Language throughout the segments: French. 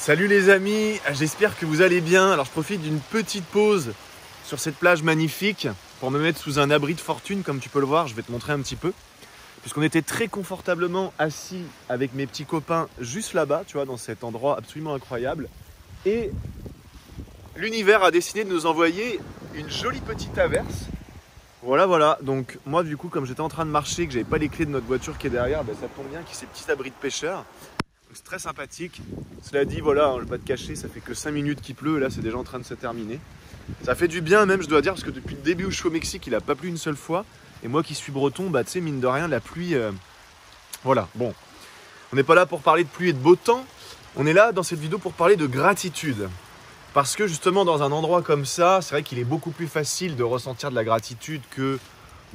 Salut les amis, j'espère que vous allez bien. Alors je profite d'une petite pause sur cette plage magnifique pour me mettre sous un abri de fortune, comme tu peux le voir, je vais te montrer un petit peu. Puisqu'on était très confortablement assis avec mes petits copains juste là-bas, tu vois, dans cet endroit absolument incroyable. Et l'univers a décidé de nous envoyer une jolie petite averse. Voilà, donc moi du coup, comme j'étais en train de marcher, que j'avais pas les clés de notre voiture qui est derrière, ça tombe bien qu'il y ait ces petits abris de pêcheurs. C'est très sympathique. Cela dit, voilà, je vais pas te cacher, ça fait que 5 minutes qu'il pleut, et là c'est déjà en train de se terminer. Ça fait du bien même, je dois dire, parce que depuis le début où je suis au Mexique, il a pas plu une seule fois. Et moi qui suis breton, tu sais, mine de rien, la pluie... Voilà, bon. On n'est pas là pour parler de pluie et de beau temps, on est là dans cette vidéo pour parler de gratitude. Parce que justement, dans un endroit comme ça, c'est vrai qu'il est beaucoup plus facile de ressentir de la gratitude que,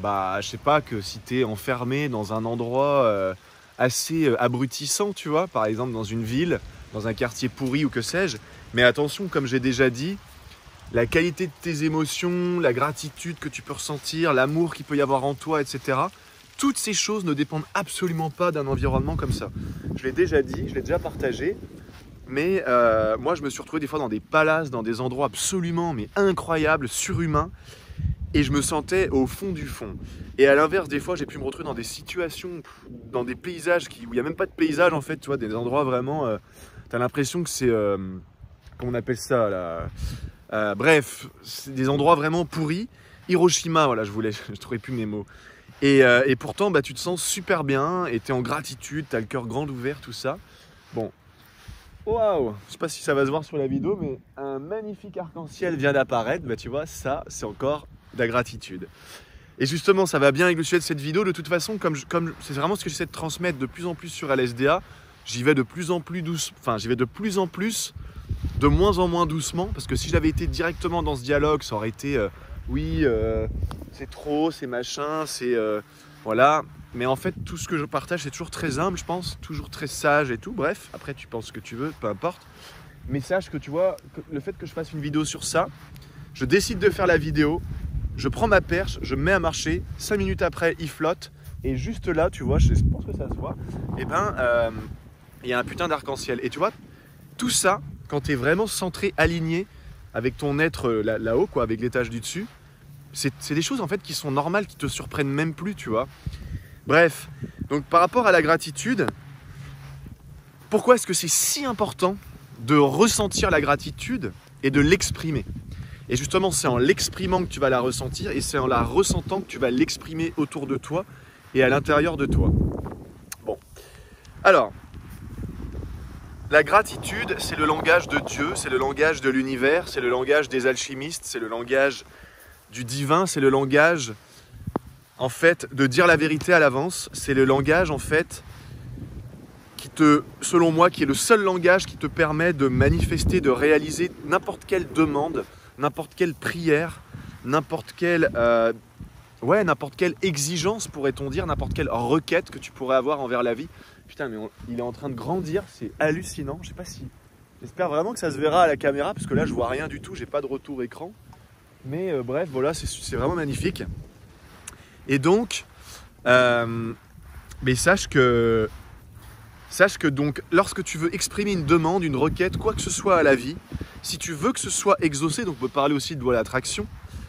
je sais pas, que si tu es enfermé dans un endroit... assez abrutissant, tu vois, par exemple dans une ville, dans un quartier pourri ou que sais-je. Mais attention, comme j'ai déjà dit, la qualité de tes émotions, la gratitude que tu peux ressentir, l'amour qu'il peut y avoir en toi, etc. Toutes ces choses ne dépendent absolument pas d'un environnement comme ça. Je l'ai déjà dit, je l'ai déjà partagé, mais moi je me suis retrouvé des fois dans des palaces, dans des endroits absolument mais incroyables, surhumains, et je me sentais au fond du fond. Et à l'inverse, des fois, j'ai pu me retrouver dans des situations, dans des paysages où il n'y a même pas de paysage, en fait, tu vois, des endroits vraiment... tu as l'impression que c'est... comment on appelle ça, là bref, c'est des endroits vraiment pourris. Hiroshima, voilà, je trouvais plus mes mots. Et pourtant, tu te sens super bien, et tu es en gratitude, tu as le cœur grand ouvert, tout ça. Bon. Waouh! Je sais pas si ça va se voir sur la vidéo, mais un magnifique arc-en-ciel vient d'apparaître. Tu vois, ça, c'est encore de la gratitude. Et justement, ça va bien avec le sujet de cette vidéo. De toute façon, comme c'est vraiment ce que j'essaie de transmettre de plus en plus sur LSDA, j'y vais de plus en plus douce. Enfin, j'y vais de plus en plus, de moins en moins doucement. Parce que si j'avais été directement dans ce dialogue, ça aurait été c'est trop, c'est machin, c'est voilà. Mais en fait, tout ce que je partage, c'est toujours très humble, je pense, toujours très sage et tout. Bref, après, tu penses ce que tu veux, peu importe. Mais sache que tu vois, le fait que je fasse une vidéo sur ça, je décide de faire la vidéo. Je prends ma perche, je me mets à marcher, 5 minutes après, il flotte, et juste là, tu vois, je pense que ça se voit, il y a un putain d'arc-en-ciel. Et tu vois, tout ça, quand tu es vraiment centré, aligné avec ton être là-haut, quoi, avec l'étage du dessus, c'est des choses en fait qui sont normales, qui te surprennent même plus, tu vois. Bref, donc par rapport à la gratitude, pourquoi est-ce que c'est si important de ressentir la gratitude et de l'exprimer ? Et justement, c'est en l'exprimant que tu vas la ressentir et c'est en la ressentant que tu vas l'exprimer autour de toi et à l'intérieur de toi. Bon, alors, la gratitude, c'est le langage de Dieu, c'est le langage de l'univers, c'est le langage des alchimistes, c'est le langage du divin, c'est le langage, en fait, de dire la vérité à l'avance. C'est le langage, en fait, selon moi, qui est le seul langage qui te permet de manifester, de réaliser n'importe quelle demande, n'importe quelle prière, n'importe quelle exigence, pourrait-on dire, n'importe quelle requête que tu pourrais avoir envers la vie. Putain, mais il est en train de grandir, c'est hallucinant. Je sais pas si... J'espère vraiment que ça se verra à la caméra, parce que là, je vois rien du tout, j'ai pas de retour écran. Mais bref, voilà, c'est vraiment magnifique. Et donc, mais sache que donc, lorsque tu veux exprimer une demande, une requête, quoi que ce soit à la vie, si tu veux que ce soit exaucé, donc on peut parler aussi de loi d'attraction,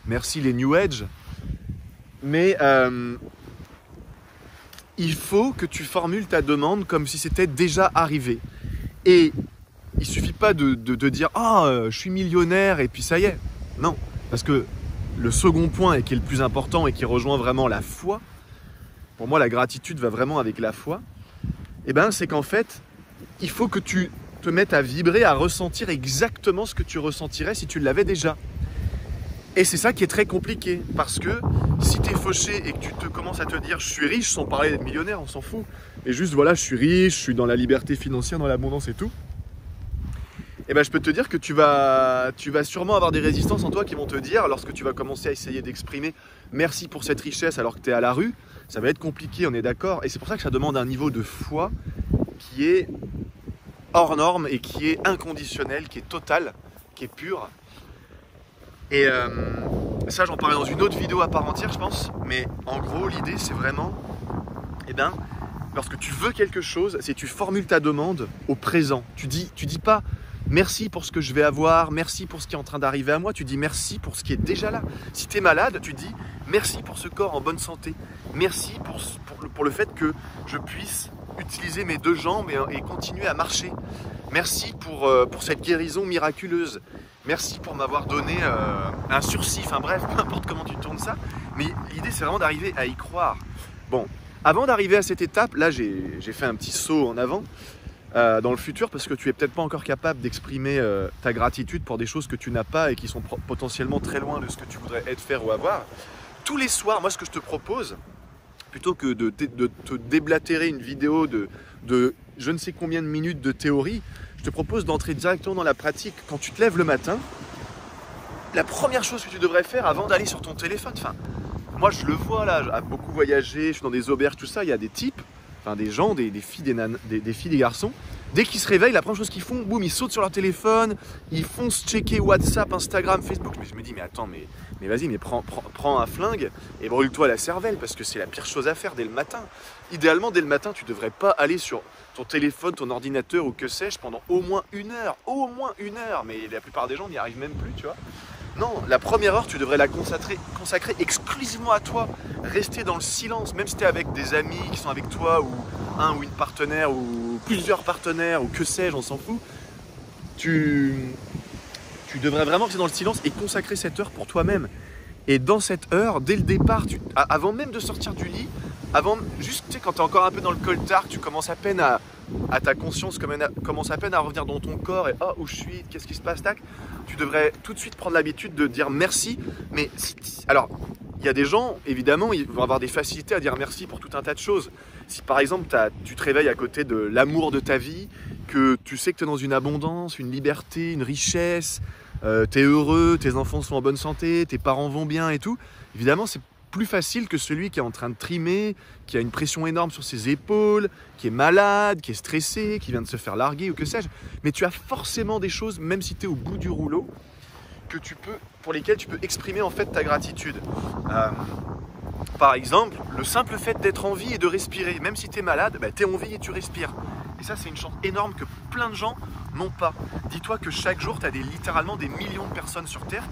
merci les New Age, mais il faut que tu formules ta demande comme si c'était déjà arrivé. Et il suffit pas de dire « Ah, je suis millionnaire » et puis ça y est. Non, parce que le second point, et qui est le plus important et qui rejoint vraiment la foi, pour moi la gratitude va vraiment avec la foi, c'est qu'en fait, il faut que tu te mettes à vibrer, à ressentir exactement ce que tu ressentirais si tu l'avais déjà. Et c'est ça qui est très compliqué, parce que si tu es fauché et que tu commences à te dire « je suis riche », sans parler d'être millionnaire, on s'en fout, mais juste voilà, je suis riche, je suis dans la liberté financière, dans l'abondance et tout, je peux te dire que tu vas sûrement avoir des résistances en toi qui vont te dire, lorsque tu vas commencer à essayer d'exprimer « merci pour cette richesse » alors que tu es à la rue, ça va être compliqué, on est d'accord. Et c'est pour ça que ça demande un niveau de foi qui est hors norme et qui est inconditionnel, qui est total, qui est pur. Et ça, j'en parlerai dans une autre vidéo à part entière, je pense. Mais en gros, l'idée, c'est vraiment, lorsque tu veux quelque chose, c'est tu formules ta demande au présent. Tu dis pas merci pour ce que je vais avoir, merci pour ce qui est en train d'arriver à moi, tu dis merci pour ce qui est déjà là. Si tu es malade, tu dis merci pour ce corps en bonne santé, merci pour le fait que je puisse utiliser mes 2 jambes et continuer à marcher. Merci pour cette guérison miraculeuse. Merci pour m'avoir donné un sursis, enfin bref, peu importe comment tu tournes ça. Mais l'idée, c'est vraiment d'arriver à y croire. Bon, avant d'arriver à cette étape, là, j'ai fait un petit saut en avant dans le futur parce que tu es peut-être pas encore capable d'exprimer ta gratitude pour des choses que tu n'as pas et qui sont potentiellement très loin de ce que tu voudrais être, faire ou avoir. Tous les soirs, moi, ce que je te propose, plutôt que de te déblatérer une vidéo de je ne sais combien de minutes de théorie, je te propose d'entrer directement dans la pratique. Quand tu te lèves le matin, la première chose que tu devrais faire avant d'aller sur ton téléphone, enfin, moi je le vois là, j'ai beaucoup voyagé, je suis dans des auberges, tout ça, il y a des types, enfin des gens, des filles, des filles, des garçons, dès qu'ils se réveillent, la première chose qu'ils font, boum, ils sautent sur leur téléphone, ils foncent checker WhatsApp, Instagram, Facebook. Mais je me dis, mais attends, mais vas-y, mais prends un flingue et brûle-toi la cervelle parce que c'est la pire chose à faire dès le matin. Idéalement, dès le matin, tu ne devrais pas aller sur ton téléphone, ton ordinateur ou que sais-je pendant au moins 1 heure, mais la plupart des gens n'y arrivent même plus, tu vois. Non, la première heure, tu devrais la consacrer exclusivement à toi. Rester dans le silence, même si tu es avec des amis qui sont avec toi, ou un ou une partenaire, ou plusieurs partenaires, ou que sais-je, on s'en fout. Tu devrais vraiment rester dans le silence et consacrer cette heure pour toi-même. Et dans cette heure, dès le départ, avant même de sortir du lit, juste tu sais, quand tu es encore un peu dans le coltard, tu commences à peine à ta conscience commence à peine à revenir dans ton corps et oh, où je suis, qu'est-ce qui se passe, tac, tu devrais tout de suite prendre l'habitude de dire merci. Mais alors, il y a des gens, évidemment, ils vont avoir des facilités à dire merci pour tout un tas de choses. Si par exemple, tu te réveilles à côté de l'amour de ta vie, que tu sais que tu es dans une abondance, une liberté, une richesse, tu es heureux, tes enfants sont en bonne santé, tes parents vont bien et tout, évidemment, c'est plus facile que celui qui est en train de trimer, qui a une pression énorme sur ses épaules, qui est malade, qui est stressé, qui vient de se faire larguer ou que sais-je. Mais tu as forcément des choses, même si tu es au bout du rouleau, pour lesquelles tu peux exprimer en fait ta gratitude. Par exemple, le simple fait d'être en vie et de respirer, même si tu es malade, tu es en vie et tu respires. Et ça, c'est une chance énorme que plein de gens n'ont pas. Dis-toi que chaque jour, tu as littéralement des millions de personnes sur Terre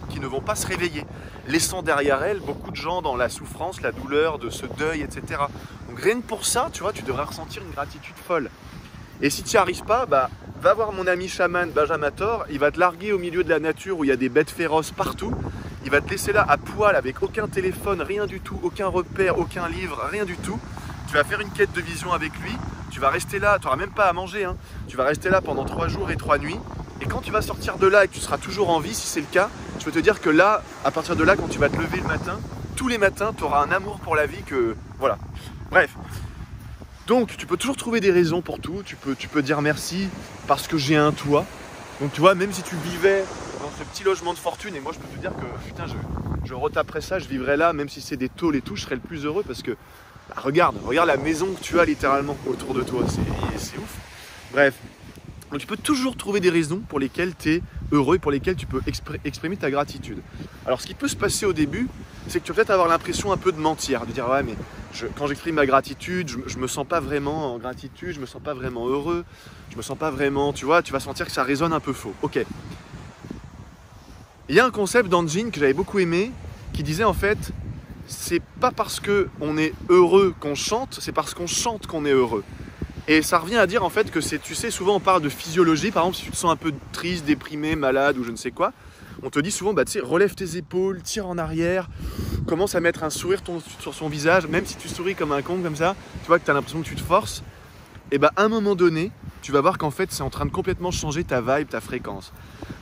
qui ne vont pas se réveiller, laissant derrière elles beaucoup de gens dans la souffrance, la douleur, de ce deuil, etc. Donc rien que pour ça, tu vois, tu devrais ressentir une gratitude folle. Et si tu n'y arrives pas, va voir mon ami chaman Benjamin Thor, il va te larguer au milieu de la nature où il y a des bêtes féroces partout. Il va te laisser là à poil avec aucun téléphone, rien du tout, aucun repère, aucun livre, rien du tout. Tu vas faire une quête de vision avec lui, tu vas rester là, tu n'auras même pas à manger, hein. Tu vas rester là pendant 3 jours et 3 nuits. Et quand tu vas sortir de là et que tu seras toujours en vie, si c'est le cas, je peux te dire que là, à partir de là, quand tu vas te lever le matin, tous les matins, tu auras un amour pour la vie que... Voilà. Bref. Donc, tu peux toujours trouver des raisons pour tout. Tu peux dire merci parce que j'ai un toit. Donc, tu vois, même si tu vivais dans ce petit logement de fortune, et moi, je peux te dire que, putain, je retaperais ça, je vivrais là, même si c'est des tôles et tout, je serais le plus heureux parce que, regarde la maison que tu as littéralement autour de toi. C'est ouf. Bref. Donc, tu peux toujours trouver des raisons pour lesquelles tu es heureux et pour lesquelles tu peux exprimer ta gratitude. Alors, ce qui peut se passer au début, c'est que tu vas peut-être avoir l'impression un peu de mentir, de dire « Ouais, mais quand j'exprime ma gratitude, je me sens pas vraiment en gratitude, je me sens pas vraiment heureux, je me sens pas vraiment... » Tu vois, tu vas sentir que ça résonne un peu faux. Ok. Il y a un concept dans Jin que j'avais beaucoup aimé, qui disait en fait, c'est pas parce qu'on est heureux qu'on chante, c'est parce qu'on chante qu'on est heureux. Et ça revient à dire en fait que tu sais, souvent on parle de physiologie, par exemple si tu te sens un peu triste, déprimé, malade ou je ne sais quoi, on te dit souvent, tu sais, relève tes épaules, tire en arrière, commence à mettre un sourire sur son visage, même si tu souris comme un con comme ça, tu vois que tu as l'impression que tu te forces, et à un moment donné, tu vas voir qu'en fait c'est en train de complètement changer ta vibe, ta fréquence.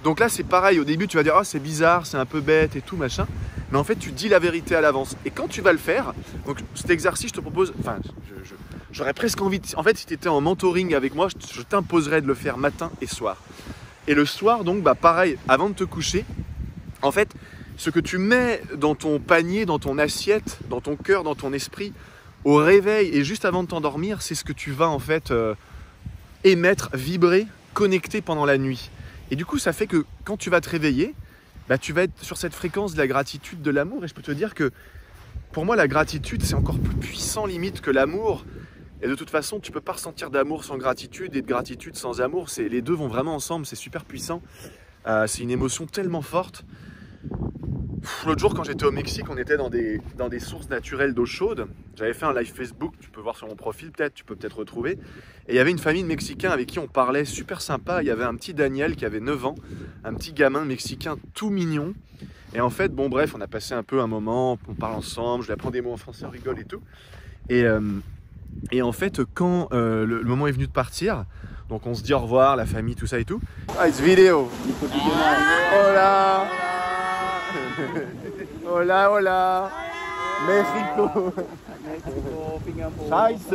Donc là c'est pareil, au début tu vas dire, oh c'est bizarre, c'est un peu bête et tout machin, mais en fait tu dis la vérité à l'avance. Et quand tu vas le faire, donc cet exercice je te propose, enfin j'aurais presque envie, en fait si tu étais en mentoring avec moi, je t'imposerais de le faire matin et soir. Et le soir donc pareil, avant de te coucher, en fait ce que tu mets dans ton panier, dans ton assiette, dans ton cœur, dans ton esprit, au réveil et juste avant de t'endormir, c'est ce que tu vas en fait émettre, vibrer, connecter pendant la nuit. Et du coup ça fait que quand tu vas te réveiller, tu vas être sur cette fréquence de la gratitude, de l'amour. Et je peux te dire que pour moi la gratitude c'est encore plus puissant limite que l'amour. Et de toute façon, tu peux pas ressentir d'amour sans gratitude et de gratitude sans amour. Les deux vont vraiment ensemble, c'est super puissant. C'est une émotion tellement forte. L'autre jour, quand j'étais au Mexique, on était dans des sources naturelles d'eau chaude. J'avais fait un live Facebook, tu peux voir sur mon profil peut-être, tu peux peut-être retrouver. Et il y avait une famille de Mexicains avec qui on parlait, super sympa. Il y avait un petit Daniel qui avait 9 ans, un petit gamin mexicain tout mignon. Et en fait, bon bref, on a passé un peu un moment, on parle ensemble, je lui apprends des mots en français, on rigole et tout. Et en fait, quand le moment est venu de partir, donc on se dit au revoir, la famille, tout ça et tout. Ah, it's video. Hola. Hola, hola. Mexico. Scheiße.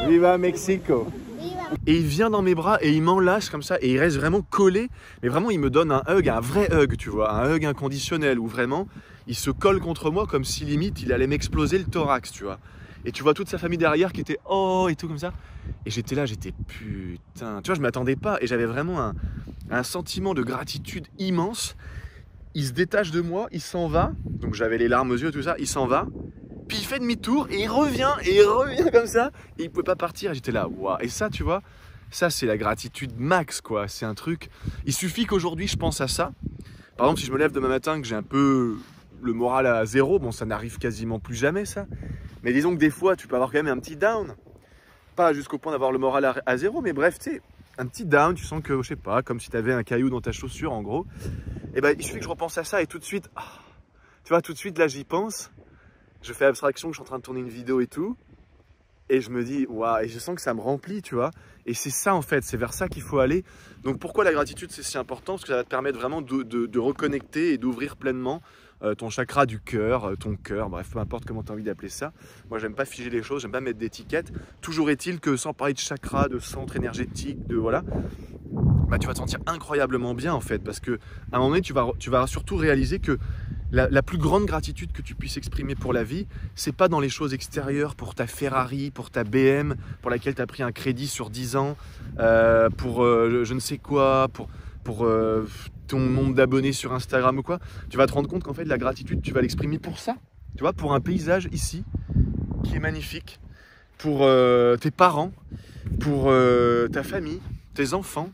Viva Mexico. Et il vient dans mes bras et il m'enlace comme ça et il reste vraiment collé. Mais vraiment, il me donne un hug, un vrai hug, tu vois, un hug inconditionnel où vraiment il se colle contre moi comme si limite il allait m'exploser le thorax, tu vois. Et tu vois toute sa famille derrière qui était oh et tout comme ça. Et j'étais là, j'étais putain. Tu vois, je m'attendais pas et j'avais vraiment un sentiment de gratitude immense. Il se détache de moi, il s'en va. Donc j'avais les larmes aux yeux, tout ça. Il s'en va. Puis il fait demi-tour et il revient comme ça. Et il pouvait pas partir. J'étais là, waouh. Et ça, tu vois, ça c'est la gratitude max, quoi. C'est un truc. Il suffit qu'aujourd'hui je pense à ça. Par exemple, si je me lève demain matin, que j'ai un peu le moral à zéro, bon, ça n'arrive quasiment plus jamais, ça. Mais disons que des fois, tu peux avoir quand même un petit down. Pas jusqu'au point d'avoir le moral à zéro, mais bref, tu sais, un petit down, tu sens que, je sais pas, comme si tu avais un caillou dans ta chaussure, en gros. Et ben, il suffit que je repense à ça et tout de suite, tu vois, tout de suite, là, j'y pense. Je fais abstraction que je suis en train de tourner une vidéo et tout. Et je me dis, waouh, et je sens que ça me remplit, tu vois. Et c'est ça, en fait, c'est vers ça qu'il faut aller. Donc, pourquoi la gratitude, c'est si important? Parce que ça va te permettre vraiment de reconnecter et d'ouvrir pleinement ton chakra du cœur, ton cœur, bref, peu importe comment tu as envie d'appeler ça. Moi, j'aime pas figer les choses, j'aime pas mettre d'étiquettes. Toujours est-il que sans parler de chakra, de centre énergétique, de voilà, bah, tu vas te sentir incroyablement bien, en fait. Parce qu'à un moment donné, tu vas surtout réaliser que la plus grande gratitude que tu puisses exprimer pour la vie, c'est pas dans les choses extérieures, pour ta Ferrari, pour ta BM, pour laquelle tu as pris un crédit sur 10 ans, pour je ne sais quoi, pour ton nombre d'abonnés sur Instagram ou quoi. Tu vas te rendre compte qu'en fait, la gratitude, tu vas l'exprimer pour ça. Tu vois, pour un paysage ici, qui est magnifique, pour tes parents, pour ta famille, tes enfants,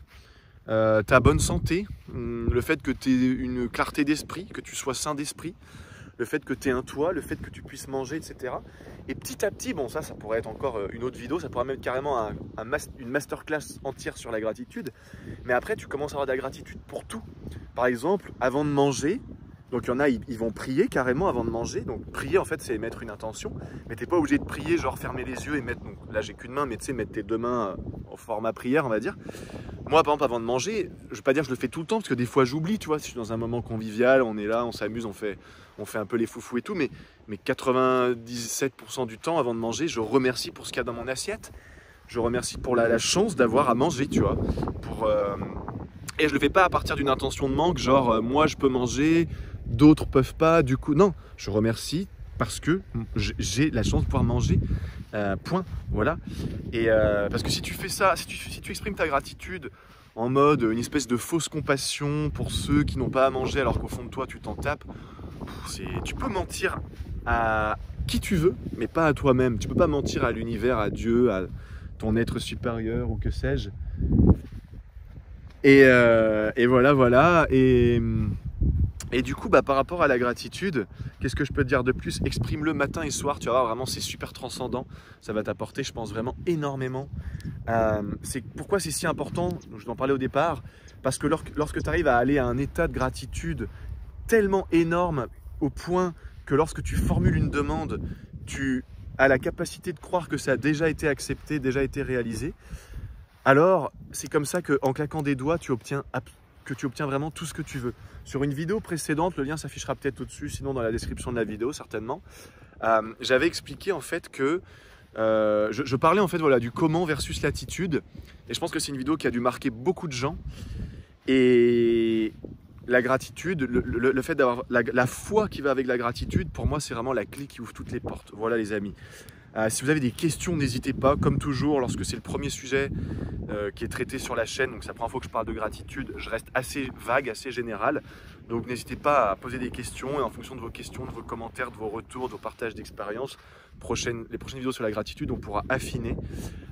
ta bonne santé, le fait que tu aies une clarté d'esprit, que tu sois sain d'esprit, le fait que tu aies un toit, le fait que tu puisses manger, etc. Et petit à petit, bon ça pourrait être encore une autre vidéo, ça pourrait même carrément une masterclass entière sur la gratitude. Mais après, tu commences à avoir de la gratitude pour tout. Par exemple, avant de manger, donc il y en a, ils vont prier carrément avant de manger. Donc prier, en fait, c'est mettre une intention. Mais tu n'es pas obligé de prier, genre fermer les yeux et mettre, donc là j'ai qu'une main, mais tu sais, mettre tes deux mains en format prière, on va dire. Moi, par exemple, avant de manger, je ne vais pas dire que je le fais tout le temps, parce que des fois j'oublie, tu vois, si je suis dans un moment convivial, on est là, on s'amuse, on fait un peu les foufous et tout, mais 97% du temps, avant de manger, je remercie pour ce qu'il y a dans mon assiette. Je remercie pour la chance d'avoir à manger, tu vois. Et je le fais pas à partir d'une intention de manque, genre moi je peux manger, d'autres peuvent pas, du coup, non. Je remercie parce que j'ai la chance de pouvoir manger, point, voilà. Et parce que si tu fais ça, si tu exprimes ta gratitude en mode une espèce de fausse compassion pour ceux qui n'ont pas à manger alors qu'au fond de toi tu t'en tapes, tu peux mentir à qui tu veux, mais pas à toi-même. Tu peux pas mentir à l'univers, à Dieu, à ton être supérieur ou que sais-je. Et voilà. Et du coup, bah, par rapport à la gratitude, qu'est-ce que je peux te dire de plus? Exprime-le matin et soir, tu vas voir, vraiment, c'est super transcendant. Ça va t'apporter, je pense, vraiment énormément. Pourquoi c'est si important? Je t'en parlais au départ. Parce que lorsque tu arrives à aller à un état de gratitude tellement énorme, au point que lorsque tu formules une demande, tu as la capacité de croire que ça a déjà été accepté, déjà été réalisé. Alors, c'est comme ça qu'en claquant des doigts, tu obtiens vraiment tout ce que tu veux. Sur une vidéo précédente, le lien s'affichera peut-être au-dessus, sinon dans la description de la vidéo, certainement. J'avais expliqué en fait que je parlais en fait voilà, du comment versus l'attitude. Et je pense que c'est une vidéo qui a dû marquer beaucoup de gens. Et la gratitude, le fait d'avoir la foi qui va avec la gratitude, pour moi, c'est vraiment la clé qui ouvre toutes les portes. Voilà les amis. Si vous avez des questions, n'hésitez pas, comme toujours, lorsque c'est le premier sujet qui est traité sur la chaîne, donc c'est la première fois que je parle de gratitude, je reste assez vague, assez général. Donc n'hésitez pas à poser des questions et en fonction de vos questions, de vos commentaires, de vos retours, de vos partages d'expérience, les prochaines vidéos sur la gratitude, on pourra affiner.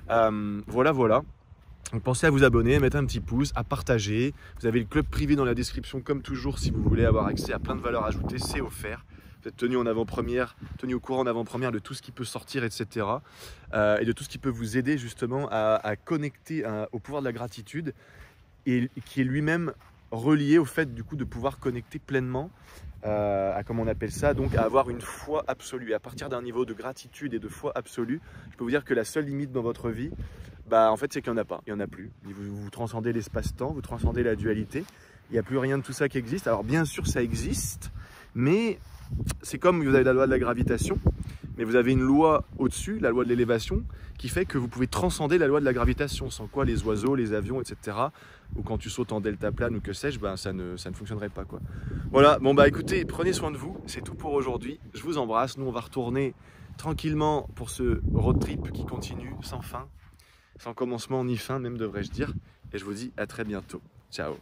Voilà. Donc pensez à vous abonner, à mettre un petit pouce, à partager. Vous avez le club privé dans la description comme toujours si vous voulez avoir accès à plein de valeurs ajoutées, c'est offert. Vous êtes tenu en avant-première, tenu au courant en avant-première de tout ce qui peut sortir, etc. Et de tout ce qui peut vous aider justement à connecter au pouvoir de la gratitude et qui est lui-même relié au fait du coup de pouvoir connecter pleinement à, comme on appelle ça, donc à avoir une foi absolue. À partir d'un niveau de gratitude et de foi absolue, je peux vous dire que la seule limite dans votre vie, en fait c'est qu'il n'y en a pas, il n'y en a plus. Vous transcendez l'espace-temps, vous transcendez la dualité, il n'y a plus rien de tout ça qui existe. Alors bien sûr ça existe, mais c'est comme vous avez la loi de la gravitation, mais vous avez une loi au-dessus, la loi de l'élévation, qui fait que vous pouvez transcender la loi de la gravitation, sans quoi les oiseaux, les avions, etc., ou quand tu sautes en deltaplane ou que sais-je, ça ne fonctionnerait pas, quoi. Voilà, bon écoutez, prenez soin de vous, c'est tout pour aujourd'hui, je vous embrasse, nous on va retourner tranquillement pour ce road trip qui continue sans fin, sans commencement ni fin même devrais-je dire, et je vous dis à très bientôt, ciao.